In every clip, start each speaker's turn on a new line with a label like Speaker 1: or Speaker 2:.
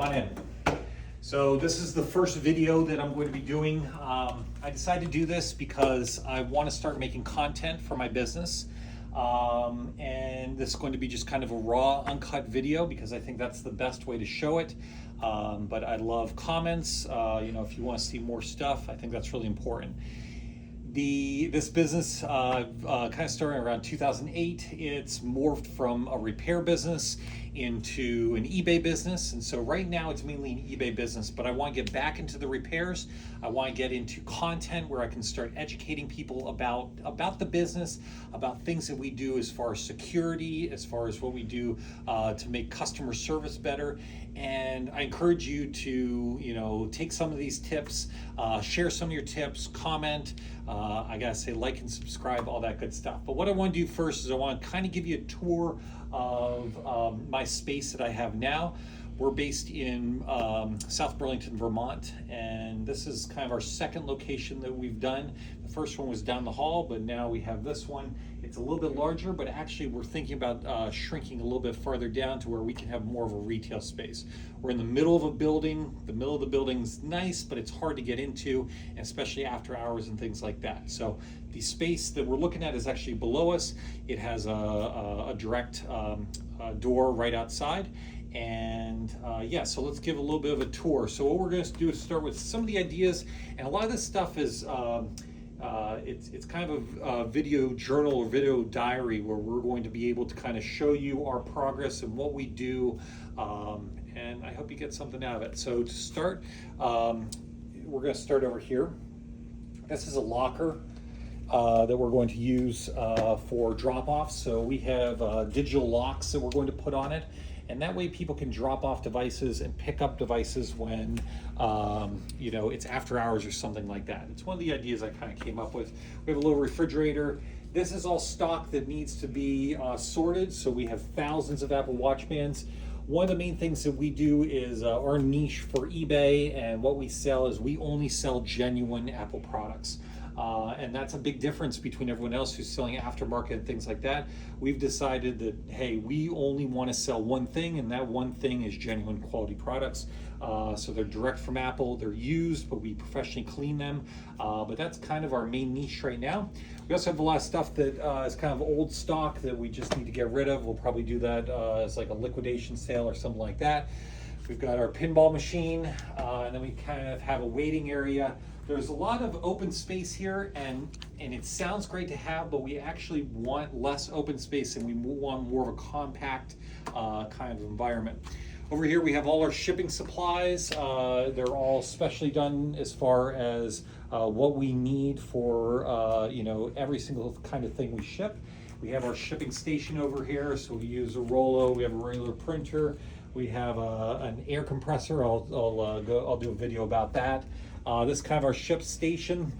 Speaker 1: on in. So this is the first video that I'm going to be doing. I decided to do this because I want to start making content for my business. And this is going to be just kind of a raw, uncut video because I think that's the best way to show it. But I love comments. If you want to see more stuff, I think that's really important. This business kind of started around 2008. It's morphed from a repair business into an eBay business. And so right now it's mainly an eBay business, but I want to get back into the repairs. I want to get into content where I can start educating people about the business, about things that we do as far as security, as far as what we do to make customer service better. And I encourage you to, take some of these tips, share some of your tips, comment. I gotta say like and subscribe, all that good stuff. But what I want to do first is I want to kind of give you a tour of my space that I have now. We're based in South Burlington, Vermont, and this is kind of our second location that we've done. The first one was down the hall, but now we have this one. It's a little bit larger, but actually we're thinking about shrinking a little bit farther down to where we can have more of a retail space. We're in the middle of a building. The middle of the building's nice, but it's hard to get into, especially after hours and things like that. So the space that we're looking at is actually below us. It has a direct door right outside. And so let's give a little bit of a tour. So what we're going to do is start with some of the ideas, and a lot of this stuff is it's kind of a video journal or video diary where we're going to be able to kind of show you our progress and what we do, and I hope you get something out of it. So to start, we're going to start over here. This is a locker that we're going to use for drop-offs. So we have digital locks that we're going to put on it. And that way people can drop off devices and pick up devices when, it's after hours or something like that. It's one of the ideas I kind of came up with. We have a little refrigerator. This is all stock that needs to be sorted. So we have thousands of Apple Watch bands. One of the main things that we do is our niche for eBay, and what we sell is we only sell genuine Apple products. And that's a big difference between everyone else who's selling aftermarket and things like that. We've decided that, hey, we only want to sell one thing, and that one thing is genuine quality products. So they're direct from Apple, they're used, but we professionally clean them. But that's kind of our main niche right now. We also have a lot of stuff that is kind of old stock that we just need to get rid of. We'll probably do that as like a liquidation sale or something like that. We've got our pinball machine, and then we kind of have a waiting area. There's a lot of open space here, and it sounds great to have, but we actually want less open space and we want more of a compact kind of environment. Over here we have all our shipping supplies. They're all specially done as far as what we need for every single kind of thing we ship. We have our shipping station over here, so we use a Rollo, we have a regular printer, we have an air compressor. I'll do a video about that. This is kind of our ship station.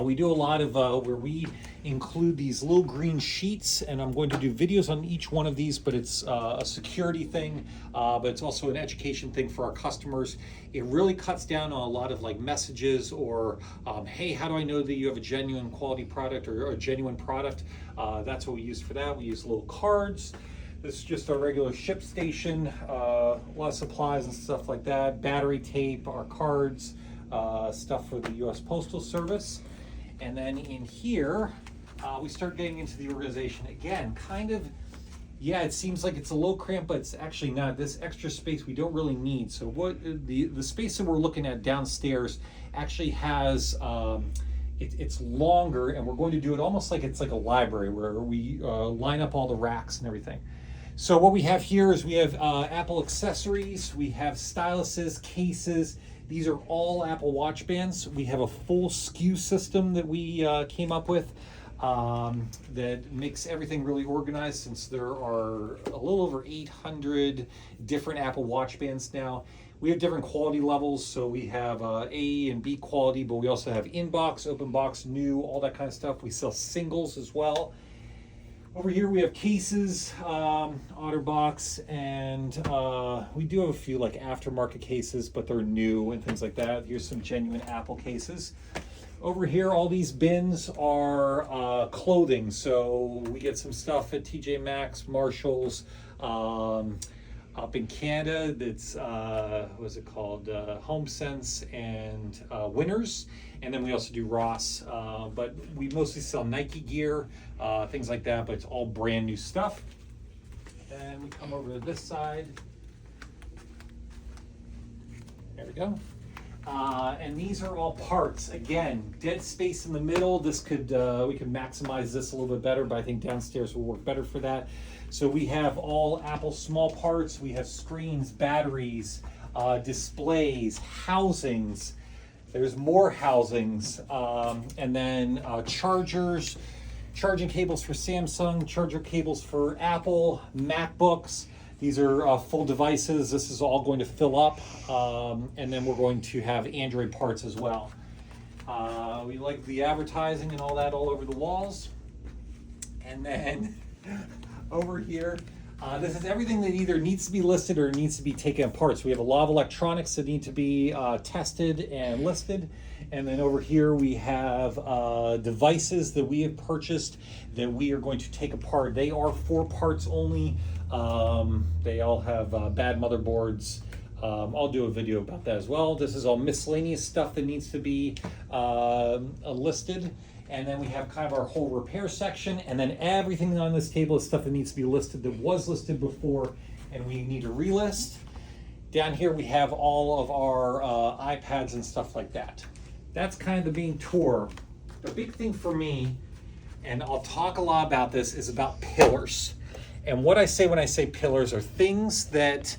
Speaker 1: We do a lot of where we include these little green sheets, and I'm going to do videos on each one of these, but it's a security thing, but it's also an education thing for our customers. It really cuts down on a lot of like messages or, hey, how do I know that you have a genuine quality product or a genuine product? That's what we use for that. We use little cards. This is just our regular ship station, a lot of supplies and stuff like that, battery tape, our cards, stuff for the U.S. Postal Service. And then in here, we start getting into the organization. Again, kind of, it seems like it's a little cramped, but it's actually not. This extra space we don't really need. So what the space that we're looking at downstairs actually has, it's longer, and we're going to do it almost like it's like a library where we line up all the racks and everything. So what we have here is we have Apple accessories, we have styluses, cases. These are all Apple Watch bands. We have a full SKU system that we came up with that makes everything really organized, since there are a little over 800 different Apple Watch bands now. We have different quality levels, so we have A and B quality, but we also have in-box, open box, new, all that kind of stuff. We sell singles as well. Over here we have cases, OtterBox, and we do have a few like aftermarket cases, but they're new and things like that. Here's some genuine Apple cases. Over here, all these bins are clothing. So we get some stuff at TJ Maxx, Marshalls, Up in Canada, that's what's it called? HomeSense and Winners, and then we also do Ross. But we mostly sell Nike gear, things like that. But it's all brand new stuff. And we come over to this side. There we go. And these are all parts. Again, dead space in the middle. This could we could maximize this a little bit better, but I think downstairs will work better for that. So we have all Apple small parts. We have screens, batteries, displays, housings. There's more housings, and then chargers, charging cables for Samsung, charger cables for Apple, MacBooks. These are full devices. This is all going to fill up, and then we're going to have Android parts as well. We like the advertising and all that all over the walls. And then over here, this is everything that either needs to be listed or needs to be taken apart. So we have a lot of electronics that need to be tested and listed. And then over here we have devices that we have purchased that we are going to take apart. They are 4 parts only. They all have bad motherboards. I'll do a video about that as well. This is all miscellaneous stuff that needs to be listed. And then we have kind of our whole repair section. And then everything on this table is stuff that needs to be listed that was listed before and we need to relist. Down here we have all of our iPads and stuff like that. That's kind of the main tour. The big thing for me, and I'll talk a lot about this, is about pillars. And what I say when I say pillars are things that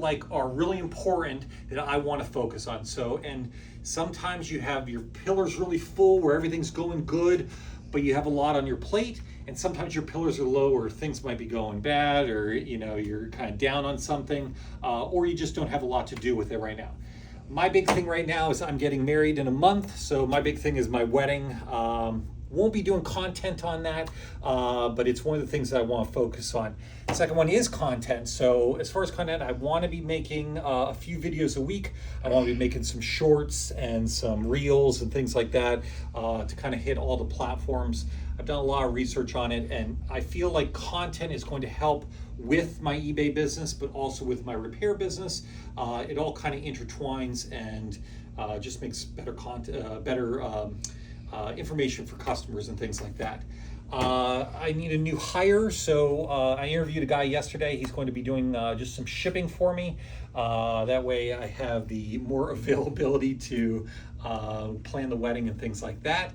Speaker 1: like are really important that I want to focus on. So, and sometimes you have your pillars really full where everything's going good, but you have a lot on your plate. And sometimes your pillars are low or things might be going bad, or you're kind of down on something, or you just don't have a lot to do with it right now. My big thing right now is I'm getting married in a month. So my big thing is my wedding. Won't be doing content on that, but it's one of the things that I want to focus on. The second one is content. So as far as content, I want to be making a few videos a week. I want to be making some shorts and some reels and things like that to kind of hit all the platforms. I've done a lot of research on it, and I feel like content is going to help with my eBay business, but also with my repair business. It all kind of intertwines and just makes better content, information for customers and things like that. I need a new hire, so I interviewed a guy yesterday. He's going to be doing just some shipping for me. That way I have the more availability to plan the wedding and things like that.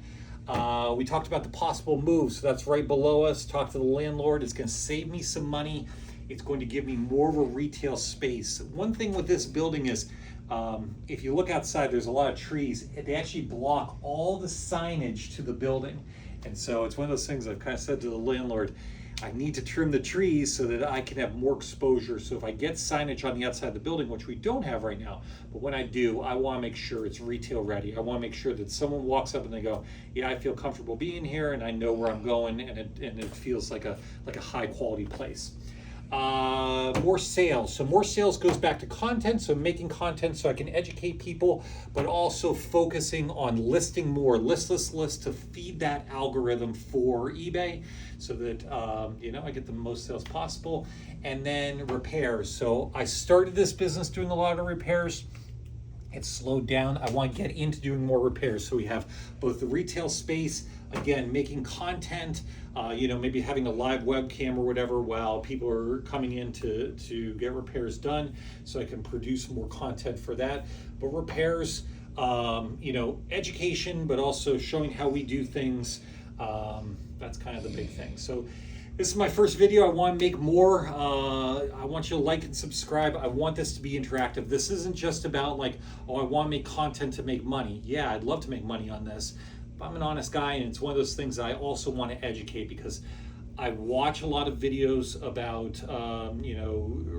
Speaker 1: We talked about the possible move, so that's right below us. Talk to the landlord. It's going to save me some money. It's going to give me more of a retail space. One thing with this building is if you look outside, there's a lot of trees. They actually block all the signage to the building. And so it's one of those things I've kind of said to the landlord, I need to trim the trees so that I can have more exposure. So if I get signage on the outside of the building, which we don't have right now, but when I do, I want to make sure it's retail ready. I want to make sure that someone walks up and they go, yeah, I feel comfortable being here and I know where I'm going, and it feels like a high quality place. More sales. So more sales goes back to content. So making content so I can educate people, but also focusing on listing more lists to feed that algorithm for eBay so that, I get the most sales possible. And then repairs. So I started this business doing a lot of repairs. It's slowed down. I want to get into doing more repairs. So we have both the retail space, again, making content, maybe having a live webcam or whatever while people are coming in to get repairs done, so I can produce more content for that. But repairs, education, but also showing how we do things. That's kind of the big thing. So this is my first video. I want to make more. I want you to like and subscribe. I want this to be interactive. This isn't just about like, oh, I want to make content to make money. Yeah, I'd love to make money on this. But I'm an honest guy, and it's one of those things that I also want to educate, because I watch a lot of videos about,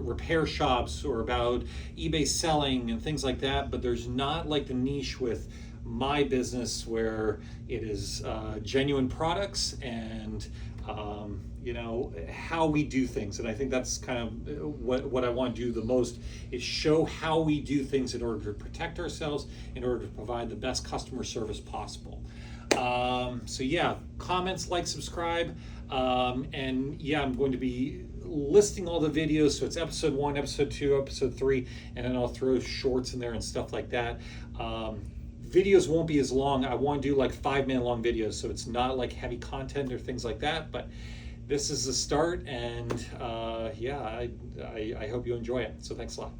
Speaker 1: repair shops or about eBay selling and things like that, but there's not like the niche with my business where it is genuine products and how we do things. And I think that's kind of what I want to do the most, is show how we do things in order to protect ourselves, in order to provide the best customer service possible. So yeah, comments, like, subscribe, and yeah, I'm going to be listing all the videos. So it's episode 1, episode 2, episode 3, and then I'll throw shorts in there and stuff like that. Videos won't be as long. I want to do like 5-minute long videos, so it's not like heavy content or things like that. But this is the start, and yeah, I hope you enjoy it. So thanks a lot.